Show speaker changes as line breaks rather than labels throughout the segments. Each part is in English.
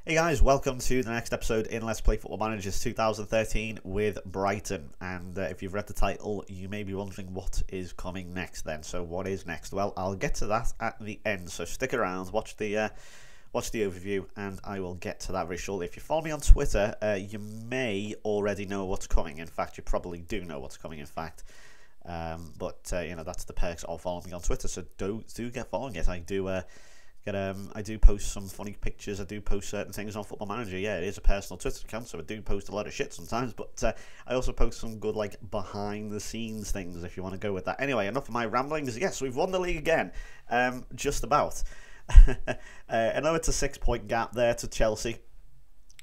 Hey guys, welcome to the next episode in Let's Play Football Managers 2013 with Brighton. And if you've read the title, you may be wondering what is coming next then. So what is next? Well, I'll get to that at the end. So stick around, watch the overview, and I will get to that very shortly. If you follow me on Twitter, you may already know what's coming. In fact, you probably do know what's coming, in fact. But you know, that's the perks of following me on Twitter. So do get following it. I do post some funny pictures. I do post certain things on Football Manager. Yeah, it is a personal Twitter account, so I do post a lot of shit sometimes. But I also post some good, like, behind-the-scenes things if you want to go with that. Anyway, enough of my ramblings. Yes, we've won the league again. Just about. I know it's a 6-point gap there to Chelsea,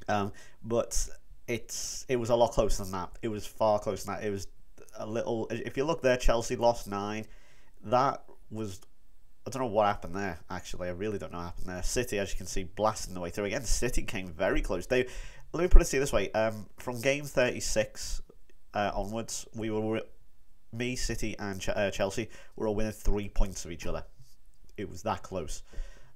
but it was a lot closer than that. It was far closer than that. It was a little. If you look there, Chelsea lost 9. That was. I don't know what happened there, actually. I really don't know what happened there. City, as you can see, blasting the way through. Again, City came very close. Let me put it to you this way. From game 36 onwards, me, City, and Chelsea were all within 3 points of each other. It was that close.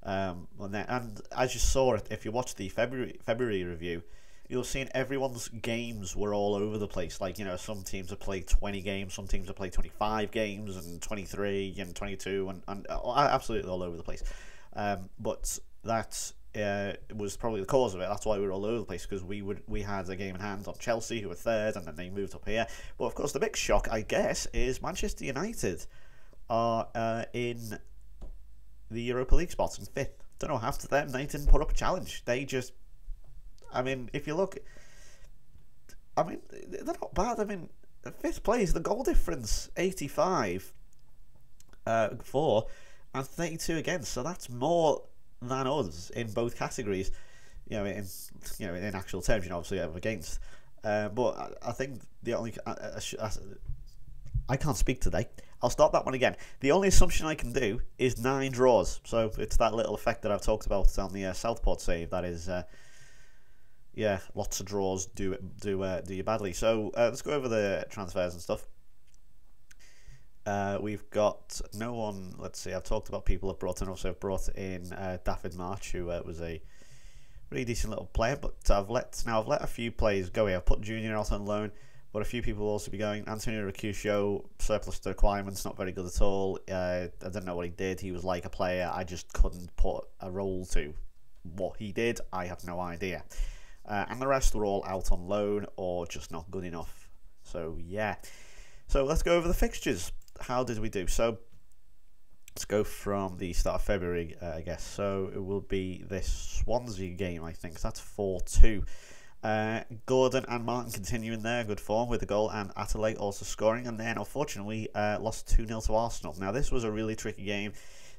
And as you saw it, if you watch the February review, you'll see in everyone's games were all over the place. Like, you know, some teams have played 20 games, some teams have played 25 games, and 23, and 22, and absolutely all over the place. But that was probably the cause of it. That's why we were all over the place, because we had a game in hand on Chelsea, who were third, and then they moved up here. But of course, the big shock, I guess, is Manchester United are in the Europa League spots in 5th. Don't know, after them, they didn't put up a challenge. They just... I mean, if you look, I mean, they're not bad. I mean, 5th place, the goal difference, 85 for, and 32 against. So that's more than us in both categories. You know, in actual terms, you know, obviously against. But I think the only I can't speak today. I'll start that one again. The only assumption I can do is 9 draws. So it's that little effect that I've talked about on the Southport save. That is. Yeah, lots of draws do you badly. So let's go over the transfers and stuff. We've got no one. Let's see. I've talked about people I've brought in. Also, I've brought in David March, who was a really decent little player. But I've let a few players go here. I've put Junior out on loan, but a few people will also be going. Antonio Ricciuccio, surplus to requirements, not very good at all. I don't know what he did. He was like a player I just couldn't put a role to. What he did, I have no idea. And the rest were all out on loan or just not good enough. So, yeah. So, let's go over the fixtures. How did we do? So, let's go from the start of February, I guess. So, it will be this Swansea game, I think. So that's 4-2. Gordon and Martin continuing their good form with a goal, and Atalay also scoring. And then, unfortunately, lost 2-0 to Arsenal. Now, this was a really tricky game.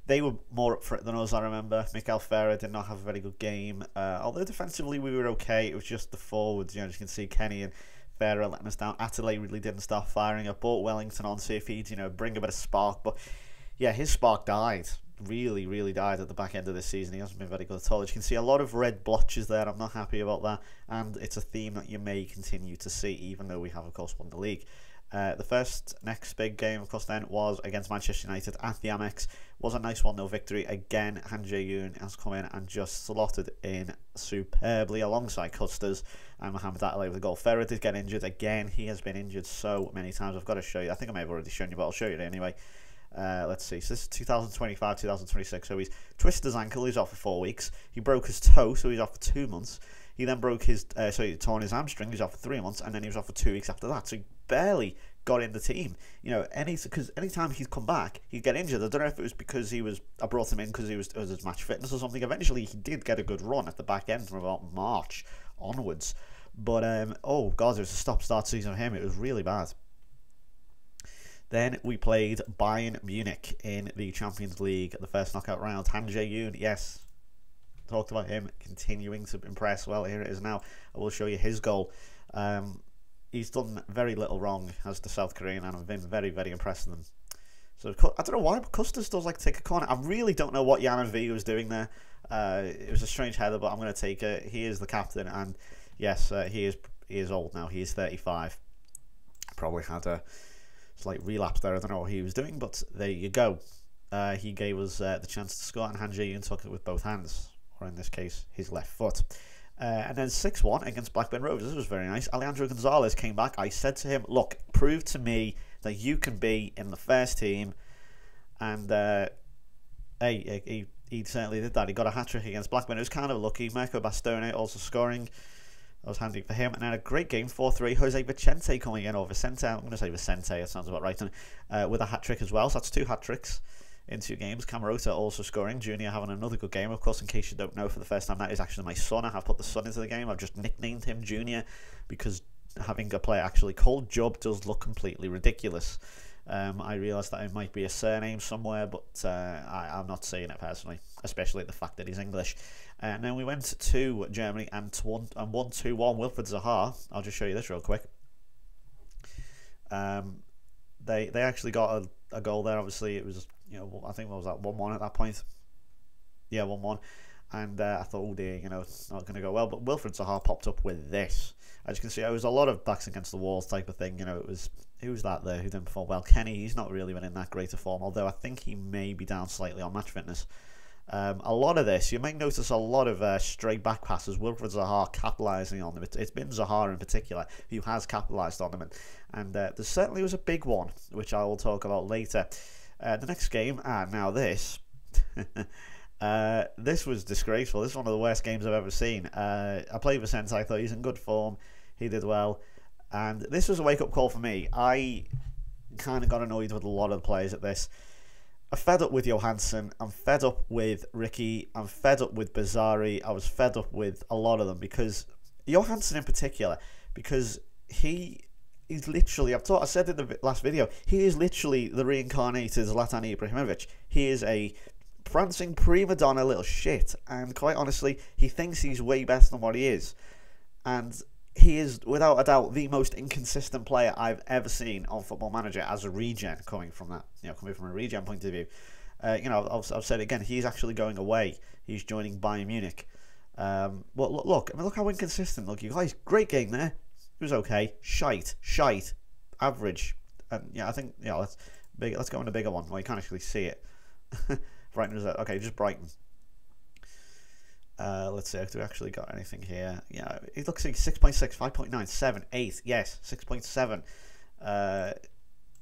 They were more up for it than us, I remember. Mikel Ferrer did not have a very good game. Although defensively we were okay, it was just the forwards. You know, as you can see, Kenny and Ferrer letting us down. Atalay really didn't start firing. I bought Wellington on, see if he'd, you know, bring a bit of spark. But, yeah, his spark died. Really, really died at the back end of this season. He hasn't been very good at all. As you can see, a lot of red blotches there. I'm not happy about that. And it's a theme that you may continue to see, even though we have, of course, won the league. The next big game, of course, then was against Manchester United at the Amex. Was a nice 1-0 victory. Again, Han Jae-yoon has come in and just slotted in superbly alongside Custas and Mohamed Atalay with a goal. Ferrer did get injured. Again, he has been injured so many times. I've got to show you. I think I may have already shown you, but I'll show you anyway. Let's see. So this is 2025, 2026. So he's twisted his ankle. He's off for 4 weeks. He broke his toe, so he's off for 2 months. He then broke his, he torn his hamstring. He's off for 3 months, and then he was off for 2 weeks after that. So he barely got in the team. You know, because anytime he'd come back, he'd get injured. I don't know if it was because I brought him in because it was his match fitness or something. Eventually, he did get a good run at the back end from about March onwards. But oh god, it was a stop-start season of him. It was really bad. Then we played Bayern Munich in the Champions League, the first knockout round. Han Jae-yoon, yes. Talked about him continuing to impress. Well, here it is now. I will show you his goal. He's done very little wrong as the South Korean, and I've been very, very impressed with him. So I don't know why, but Custas does like to take a corner. I really don't know what Yaman V was doing there. It was a strange header, but I'm going to take it. He is the captain, and yes, he is old now. He is 35. Probably had a slight relapse there. I don't know what he was doing, but there you go. He gave us the chance to score, and Han Jae-yoon took it with both hands, or in this case, his left foot. And then 6-1 against Blackburn Rovers. This was very nice. Alejandro Gonzalez came back. I said to him, look, prove to me that you can be in the first team. And he certainly did that. He got a hat-trick against Blackburn. It was kind of lucky. Mirko Bastone also scoring. That was handy for him. And then a great game, 4-3. Jose Vicente coming in, or Vicente. I'm going to say Vicente. It sounds about right. With a hat-trick as well. So that's 2 hat-tricks in 2 games. Camarota also scoring. Junior having another good game. Of course, in case you don't know, for the first time, that is actually my son. I have put the son into the game. I've just nicknamed him Junior because having a player actually called Jub does look completely ridiculous. I realise that it might be a surname somewhere, but I'm not saying it personally, especially the fact that he's English. And then we went to Germany and won 2-1. Wilfried Zaha. I'll just show you this real quick. They actually got a goal there. Obviously, it was, you know, I think what was that, 1-1 at that point. Yeah, 1-1. And I thought, oh dear, you know, it's not going to go well. But Wilfried Zaha popped up with this. As you can see, it was a lot of backs against the walls type of thing. You know, it was, who was that there who didn't perform well? Kenny, he's not really been in that great a form, although I think he may be down slightly on match fitness. A lot of this, you might notice a lot of stray back passes. Wilfried Zaha capitalising on them. It's been Zaha in particular who has capitalised on them. And there certainly was a big one, which I will talk about later. The next game, now this... this was disgraceful. This is one of the worst games I've ever seen. I played Vicente. I thought he's in good form. He did well. And this was a wake-up call for me. I kind of got annoyed with a lot of the players at this. I'm fed up with Johansson. I'm fed up with Ricky. I'm fed up with Bazzari. I was fed up with a lot of them because Johansson in particular, because he's literally, I said in the last video, he is literally the reincarnated Zlatan Ibrahimovic. He is a prancing prima donna little shit, and quite honestly, he thinks he's way better than what he is. And he is, without a doubt, the most inconsistent player I've ever seen on Football Manager as a regen, coming from that, you know, coming from a regen point of view. You know, I've said it again, he's actually going away. He's joining Bayern Munich. Well, look, I mean, look how inconsistent. Look, you guys, great game there. It was okay. Shite, average. And yeah, I think, you know, let's go on a bigger one where you can't actually see it. Brighton was that? Okay, just Brighton. Let's see if we actually got anything here. Yeah, it looks like 6.6, 5.9, 7, 8. Yes, 6.7.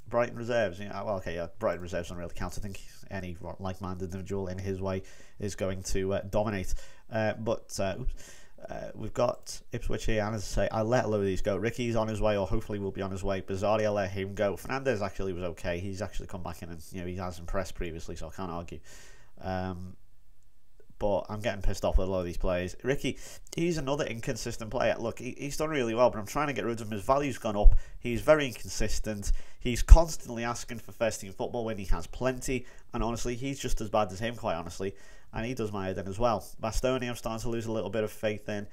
Brighton reserves. Yeah, well, okay, yeah, Brighton reserves don't really count. I think any like-minded individual in his way is going to dominate. We've got Ipswich here, and as I say, I let a load of these go. Ricky's on his way, or hopefully will be on his way. Bazzari, I let him go. Fernandez actually was okay. He's actually come back in, and you know, he has impressed previously, so I can't argue. But I'm getting pissed off with a lot of these players. Ricky, he's another inconsistent player. Look, he's done really well, but I'm trying to get rid of him. His value's gone up. He's very inconsistent. He's constantly asking for first-team football when he has plenty. And honestly, he's just as bad as him, quite honestly. And he does my head in as well. Bastoni, I'm starting to lose a little bit of faith in.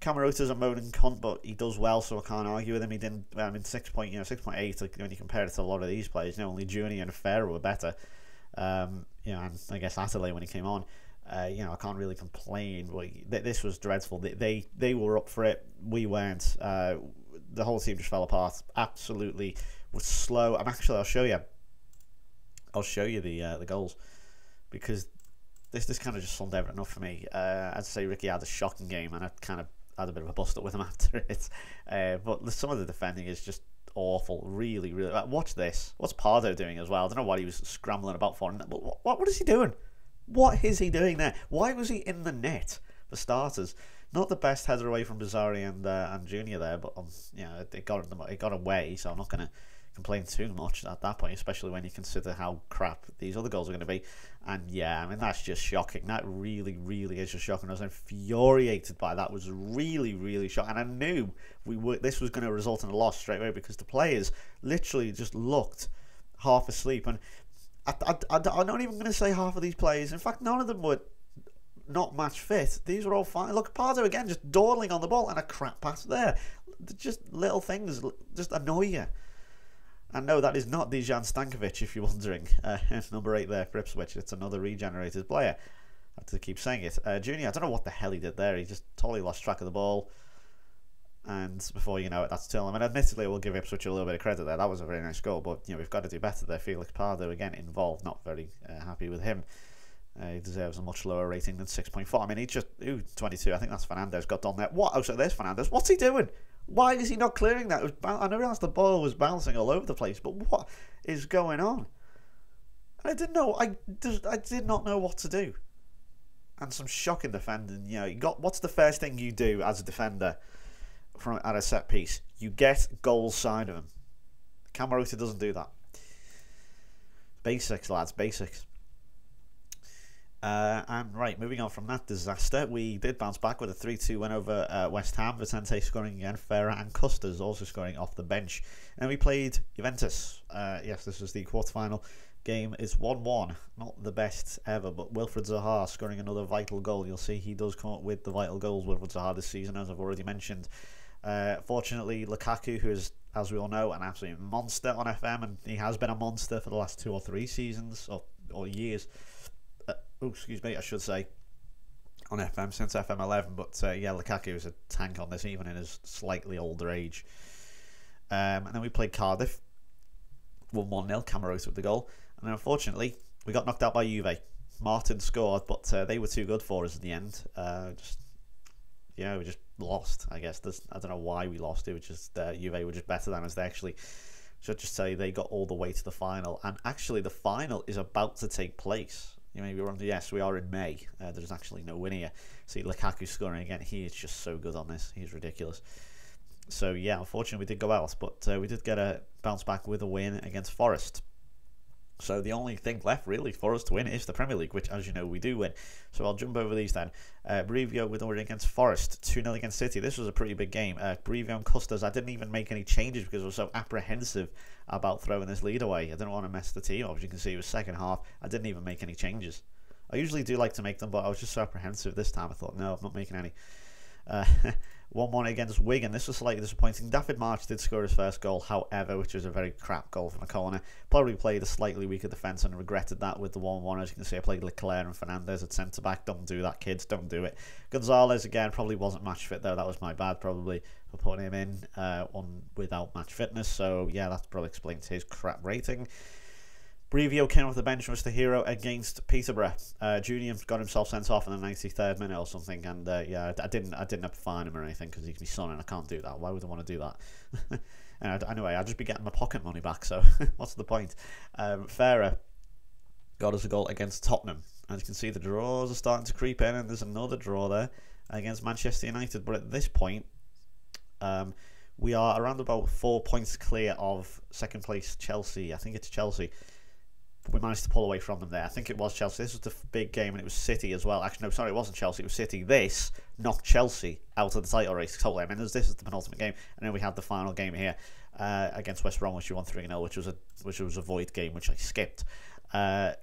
Camarota's a moaning cunt, but he does well, so I can't argue with him. He didn't. I mean, 6.8. Like, when you compare it to a lot of these players, you know, only Junior and Ferrer were better. You know, and I guess Atterley when he came on. You know, I can't really complain. This was dreadful. They were up for it. We weren't. The whole team just fell apart. Absolutely was slow. And actually, I'll show you the goals, because this kind of just summed everything up for me. I'd say Ricky had a shocking game, and I kind of had a bit of a bust up with him after it. But some of the defending is just awful. Really. Watch this. What's Pardo doing as well? I don't know what he was scrambling about for. What is he doing? What is he doing there? Why was he in the net, for starters? Not the best header away from Bazzari and Junior there, but you know, it got away, so I'm not going to complain too much at that point, especially when you consider how crap these other goals are going to be. And yeah, I mean, that's just shocking. That really is just shocking. I was infuriated by that. It was really shocking. And I knew this was going to result in a loss straight away, because the players literally just looked half asleep. And I'm not even going to say half of these players. In fact, none of them were not match fit. These were all fine. Look, Pardo again, just dawdling on the ball, and a crap pass there. Just little things just annoy you. And no, that is not Dejan Stankovic, if you're wondering. Number 8 there for Ipswich. It's another regenerated player. I have to keep saying it. Junior, I don't know what the hell he did there. He just totally lost track of the ball. And before you know it, that's 2. I mean, admittedly, I will give Ipswich a little bit of credit there. That was a very nice goal, but you know, we've got to do better there. Felix Pardo again involved, not very happy with him. He deserves a much lower rating than 6.4. I mean, he just... Ooh, 22. I think that's Fernandez got done there. What? Oh, so there's Fernandez. What's he doing? Why is he not clearing that? I realised the ball was bouncing all over the place, but what is going on? I didn't know. I did not know what to do. And some shocking defending. You know, what's the first thing you do as a defender at a set piece? You get goal side of him. Camarota doesn't do that. Basics, lads. Basics. And right, moving on from that disaster, we did bounce back with a 3-2 win over West Ham. Vicente scoring again, Ferrer and Custas also scoring off the bench. And we played Juventus. Yes, this was the quarterfinal game. It's 1-1, not the best ever, but Wilfried Zaha scoring another vital goal. You'll see he does come up with the vital goals, Wilfried Zaha, this season, as I've already mentioned. Fortunately, Lukaku, who is, as we all know, an absolute monster on FM, and he has been a monster for the last 2 or 3 seasons or years. Excuse me, I should say, on FM since FM 11. But yeah, Lukaku is a tank on this, even in his slightly older age. And then we played Cardiff, won 1-0. Camarota with the goal, and then unfortunately we got knocked out by Juve. Martin scored, but they were too good for us in the end. We just lost. I guess I don't know why we lost. It was just Juve were just better than us. They actually, should just say, they got all the way to the final, and actually the final is about to take place. You may be wrong. Yes, we are in May. There's actually no win here. See Lukaku scoring again. He is just so good on this. He's ridiculous. So yeah, unfortunately we did go out, but we did get a bounce back with a win against Forest. So the only thing left really for us to win is the Premier League, which, as you know, we do win. So I'll jump over these then. Brivio with a win against Forest, 2-0 against City. This was a pretty big game. Brivio and Custas, I didn't even make any changes because I was so apprehensive about throwing this lead away. I didn't want to mess the team up. As you can see, it was second half. I didn't even make any changes. I usually do like to make them, but I was just so apprehensive this time. I thought, no, I'm not making any. 1-1 against Wigan. This was slightly disappointing. David March did score his first goal, however, which was a very crap goal from a corner. Probably played a slightly weaker defence and regretted that with the 1-1. As you can see, I played Leclerc and Fernandez at centre-back. Don't do that, kids. Don't do it. Gonzalez, again, probably wasn't match fit, though. That was my bad, probably, for putting him in without match fitness. So, yeah, that probably explains his crap rating. Brivio came off the bench and was the hero against Peterborough. Junior got himself sent off in the 93rd minute or something, and yeah, I didn't have to fine him or anything because he's my son and I can't do that. Why would I want to do that? And anyway, I'll just be getting my pocket money back, so what's the point? Ferrer got us a goal against Tottenham. As you can see, the draws are starting to creep in, and there's another draw there against Manchester United. But at this point, we are around about 4 points clear of second place Chelsea. I think it's Chelsea. We managed to pull away from them there. I think it was Chelsea. This was the big game, and it was City as well. Actually, no, sorry, it wasn't Chelsea. It was City. This knocked Chelsea out of the title race totally. I mean, this is the penultimate game, and then we had the final game here against West Brom, which we won 3-0, which was a void game, which I skipped. And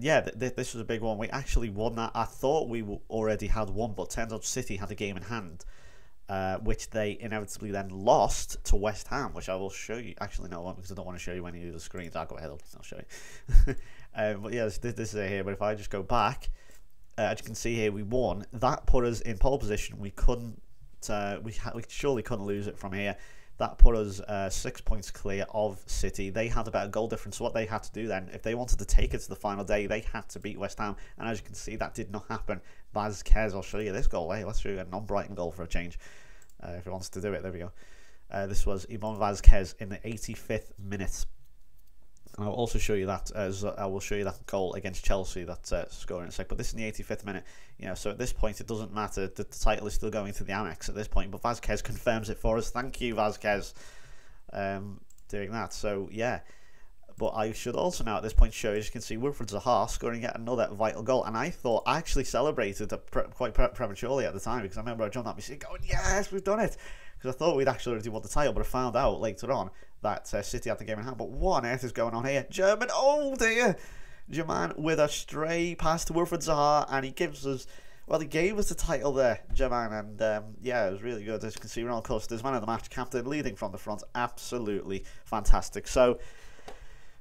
yeah, this was a big one. We actually won that. I thought we already had won, but turns out City had a game in hand. Which they inevitably then lost to West Ham, which I will show you. Actually, no, because I don't want to show you any of the screens. I'll go ahead, I'll show you. But yeah, this is it here. But if I just go back, as you can see here, we won. That put us in pole position. We couldn't, we surely couldn't lose it from here. That put us 6 points clear of City. They had a better goal difference. So what they had to do then, if they wanted to take it to the final day, they had to beat West Ham. And as you can see, that did not happen. Vazquez, I'll show you this goal. Hey, let's show you a non-Brighton goal for a change. If he wants to do it, there we go. This was Ivan Vazquez in the 85th minute. And I'll also show you that, as I will show you that goal against Chelsea, that score in a sec. But this is in the 85th minute. You know, so at this point, it doesn't matter. The title is still going to the Amex at this point. But Vazquez confirms it for us. Thank you, Vazquez, doing that. So, yeah. But I should also now at this point show you, as you can see, Wilfried Zaha scoring yet another vital goal. And I thought, I actually celebrated quite prematurely at the time, because I remember I jumped up my seat going, yes, we've done it. Because I thought we'd actually already won the title, but I found out later on that City had the game in hand. But what on earth is going on here? German, oh dear! German with a stray pass to Wilfried Zaha, and he gives us, well, he gave us the title there, German, and yeah, it was really good. As you can see, Ronald Custas, man of the match, captain, leading from the front, absolutely fantastic. So,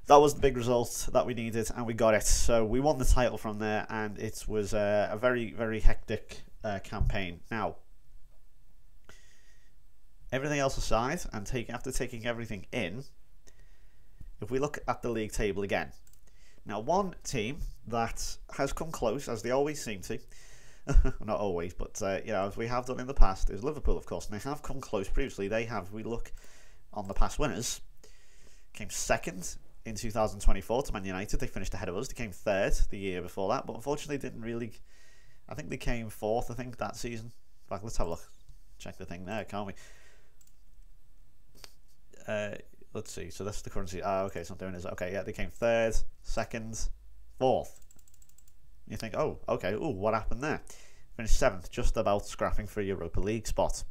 that was the big result that we needed, and we got it. So we won the title from there, and it was a very, very hectic campaign. Now, everything else aside, and after taking everything in, if we look at the league table again, Now, one team that has come close, as they always seem to, not always, but you know, as we have done in the past, is Liverpool, of course, and they have come close previously. They have, we look on the past winners, came second in 2024 to Man United. They finished ahead of us. They came third the year before that, but unfortunately didn't really. I think they came fourth, I think, that season. In fact, let's have a look. Check the thing there, can't we? Let's see. So that's the currency. Okay, it's not doing this. Okay, yeah, they came third, second, fourth. You think, oh, okay, ooh, what happened there? Finished seventh, just about scrapping for a Europa League spot.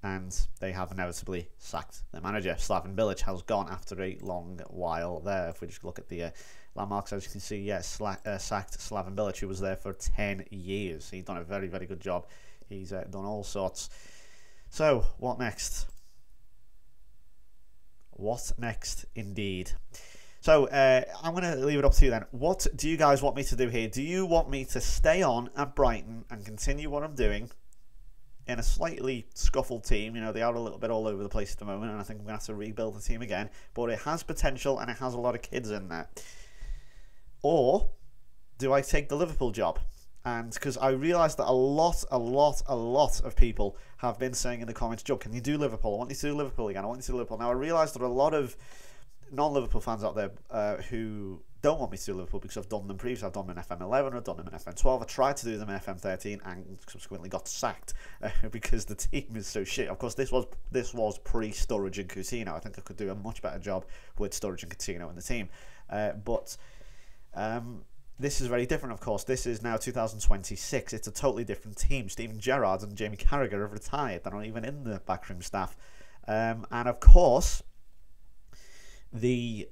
And they have inevitably sacked their manager. Slaven Bilic has gone after a long while there. If we just look at the landmarks, as you can see, yeah, sacked Slaven Bilic, who was there for 10 years. He's done a very, very good job. He's done all sorts. So, what next? What next, indeed? So, I'm going to leave it up to you then. What do you guys want me to do here? Do you want me to stay on at Brighton and continue what I'm doing in a slightly scuffled team? You know, they are a little bit all over the place at the moment, and I think I'm going to have to rebuild the team again. But it has potential, and it has a lot of kids in there. Or do I take the Liverpool job? And because I realise that a lot of people have been saying in the comments, Joe, can you do Liverpool? I want you to do Liverpool again. I want you to do Liverpool. Now, I realise there are a lot of non-Liverpool fans out there who don't want me to do Liverpool because I've done them previously. I've done them in FM11, I've done them in FM12. I tried to do them in FM13 and subsequently got sacked because the team is so shit. Of course, this was pre-Sturridge and Coutinho. I think I could do a much better job with Sturridge and Coutinho in the team. But this is very different, of course. This is now 2026. It's a totally different team. Steven Gerrard and Jamie Carragher have retired. They're not even in the backroom staff. And of course, the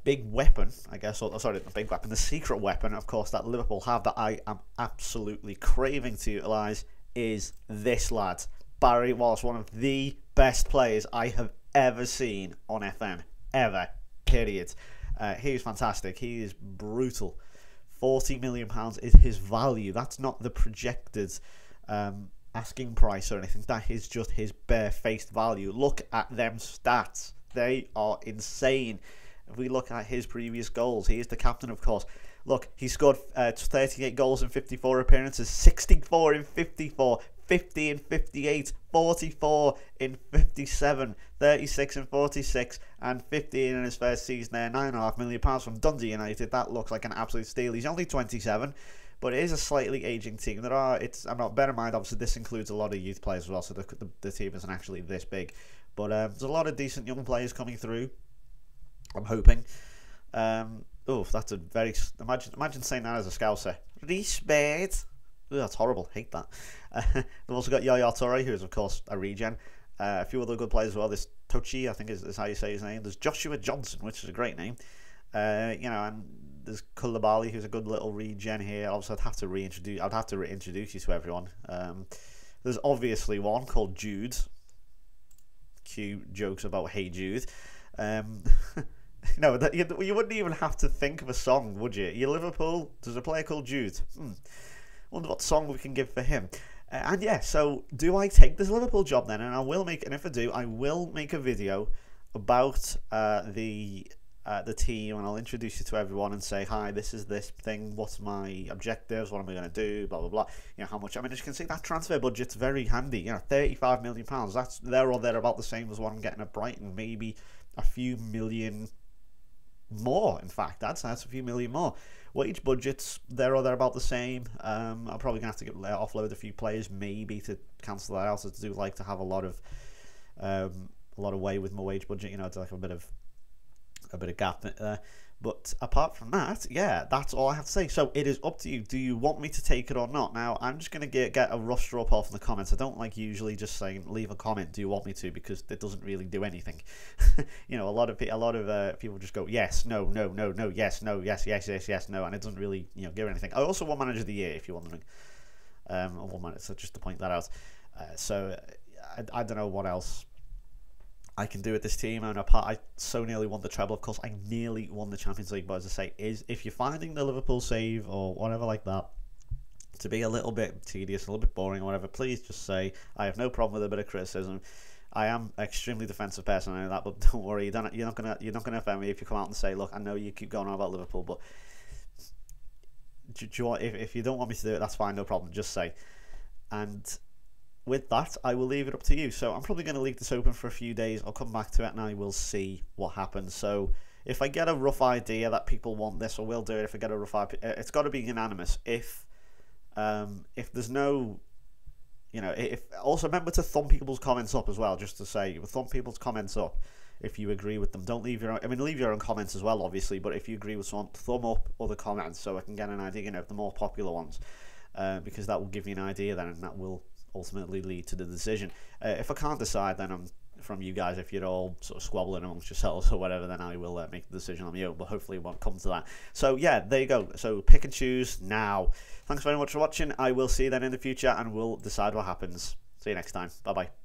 big weapon, I guess, or sorry, the big weapon, the secret weapon, of course, that Liverpool have that I am absolutely craving to utilise is this lad. Barry Wallace, one of the best players I have ever seen on FM. Ever. Period. He is fantastic. He is brutal. £40 million is his value. That's not the projected asking price or anything. That is just his bare-faced value. Look at them stats. They are insane. If we look at his previous goals, he is the captain, of course. Look, he scored 38 goals in 54 appearances, 64 in 54, 50 in 58, 44 in 57, 36 in 46, and 15 in his first season there. £9.5 million from Dundee United. That looks like an absolute steal. He's only 27, but it is a slightly aging team. I'm not, bear in mind, obviously this includes a lot of youth players as well, so the team isn't actually this big. But there's a lot of decent young players coming through, I'm hoping. Oh, that's a very... Imagine saying that as a Scouser. Respect. Ooh, that's horrible. Hate that. They've also got Yaya Toure, who is, of course, a regen. A few other good players as well. There's Tochi, I think is how you say his name. There's Joshua Johnson, which is a great name. You know, and there's Koulibaly, who's a good little regen here. Obviously, I'd have to reintroduce you to everyone. There's obviously one called Jude. Cue jokes about Hey Jude. No, you wouldn't even have to think of a song, would you? You're Liverpool, there's a player called Jude. Wonder what song we can give for him. And yeah, so do I take this Liverpool job then? And if I do, I will make a video about the team, and I'll introduce you to everyone and say, hi, this is this thing, what's my objectives, what am I going to do, blah blah blah. You know, how much, I mean, as you can see, that transfer budget's very handy. You know, £35 million, that's there or there about the same as what I'm getting at Brighton. Maybe a few million more, in fact. That's a few million more. Wage budgets there or there about the same. I'm probably gonna have to offload a few players maybe to cancel that out. I do like to have a lot of way with my wage budget, you know, to like a bit of gap there. But apart from that, yeah, that's all I have to say. So it is up to you. Do you want me to take it or not? Now, I'm just going to get a rough straw poll from the comments. I don't like usually just saying, leave a comment, do you want me to? Because it doesn't really do anything. You know, a lot of people just go, yes, no, no, no, no, yes, no, yes, yes, yes, yes, no. And it doesn't really, you know, give anything. I also want Manager of the Year, if you're wondering. So just to point that out. I don't know what else I can do with this team. And I so nearly won the treble. Of course, I nearly won the Champions League. But as I say, if you're finding the Liverpool save or whatever like that to be a little bit tedious, a little bit boring or whatever, please just say, I have no problem with a bit of criticism. I am an extremely defensive person, I know that, but don't worry, you're not gonna offend me if you come out and say, look, I know you keep going on about Liverpool, but if you don't want me to do it, that's fine, no problem. Just say. And with that, I will leave it up to you. So I'm probably going to leave this open for a few days. I'll come back to it and I will see what happens. So if I get a rough idea that people want this, I will do it. If I get a rough idea, it's got to be unanimous. If there's no, if also remember to thumb people's comments up as well. Just to say, thumb people's comments up if you agree with them. Don't leave your own, leave your own comments as well, obviously. But if you agree with someone, thumb up other comments so I can get an idea. The more popular ones, because that will give me an idea then, and that will ultimately lead to the decision. If I can't decide, then I'm from you guys. If you're all sort of squabbling amongst yourselves or whatever, then I will make the decision on you. But hopefully it won't come to that. So yeah, there you go. So pick and choose now. Thanks very much for watching. I will see you then in the future, and we'll decide what happens. See you next time. Bye bye.